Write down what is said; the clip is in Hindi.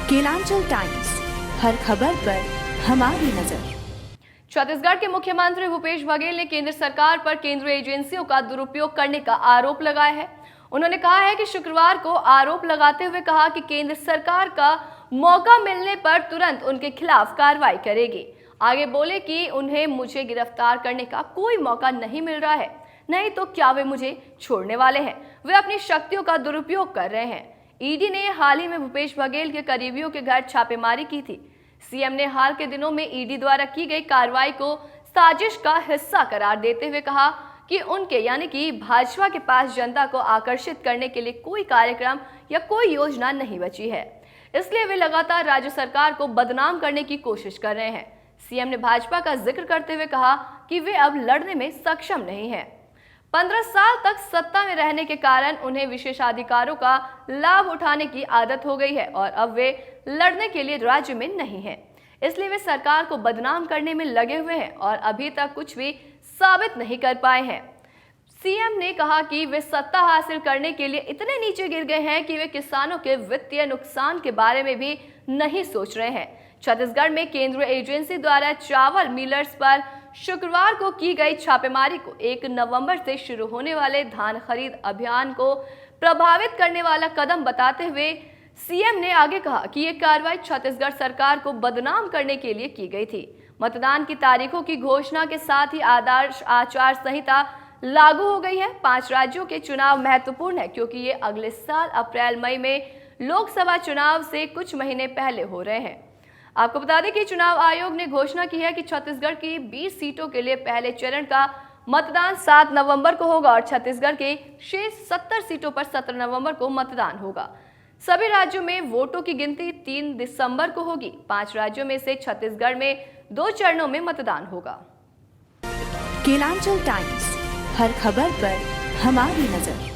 केलांचल टाइम्स, हर खबर पर हमारी नजर। छत्तीसगढ़ के मुख्यमंत्री भूपेश बघेल ने केंद्र सरकार पर केंद्रीय एजेंसियों का दुरुपयोग करने का आरोप लगाया है। उन्होंने कहा है कि शुक्रवार को आरोप लगाते हुए कहा कि केंद्र सरकार का मौका मिलने पर तुरंत उनके खिलाफ कार्रवाई करेगी। आगे बोले कि उन्हें मुझे गिरफ्तार करने का कोई मौका नहीं मिल रहा है, नहीं तो क्या वे मुझे छोड़ने वाले हैं। वे अपनी शक्तियों का दुरुपयोग कर रहे हैं। ईडी ने हाल ही में भूपेश बघेल के करीबियों के घर छापेमारी की थी। सीएम ने हाल के दिनों में ईडी द्वारा की गई कार्रवाई को साजिश का हिस्सा करार देते हुए कहा कि उनके यानी कि भाजपा के पास जनता को आकर्षित करने के लिए कोई कार्यक्रम या कोई योजना नहीं बची है, इसलिए वे लगातार राज्य सरकार को बदनाम करने की कोशिश कर रहे हैं। सीएम ने भाजपा का जिक्र करते हुए कहा कि वे अब लड़ने में सक्षम नहीं हैं। 15 साल तक सत्ता में रहने के कारण उन्हें विशेषाधिकारों का लाभ उठाने की आदत हो गई है और अब वे लड़ने के लिए राज्य में नहीं हैं। इसलिए वे सरकार को बदनाम करने में लगे हुए हैं और अभी तक कुछ भी साबित नहीं कर पाए हैं। सीएम ने कहा कि वे सत्ता हासिल करने के लिए इतने नीचे गिर गए हैं कि वे किसानों के वित्तीय नुकसान के बारे में भी नहीं सोच रहे हैं। छत्तीसगढ़ में केंद्रीय एजेंसी द्वारा चावल मिलर्स पर शुक्रवार को की गई छापेमारी को 1 नवंबर से शुरू होने वाले धान खरीद अभियान को प्रभावित करने वाला कदम बताते हुए सीएम ने आगे कहा कि यह कार्रवाई छत्तीसगढ़ सरकार को बदनाम करने के लिए की गई थी। मतदान की तारीखों की घोषणा के साथ ही आदर्श आचार संहिता लागू हो गई है। 5 राज्यों के चुनाव महत्वपूर्ण है क्योंकि ये अगले साल अप्रैल मई में लोकसभा चुनाव से कुछ महीने पहले हो रहे हैं। आपको बता दें कि चुनाव आयोग ने घोषणा की है कि छत्तीसगढ़ की 20 सीटों के लिए पहले चरण का मतदान 7 नवंबर को होगा और छत्तीसगढ़ के शेष 70 सीटों पर 17 नवंबर को मतदान होगा। सभी राज्यों में वोटों की गिनती 3 दिसंबर को होगी। 5 राज्यों में से छत्तीसगढ़ में 2 चरणों में मतदान होगा। केलांचल टाइम्स, हर खबर पर हमारी नजर।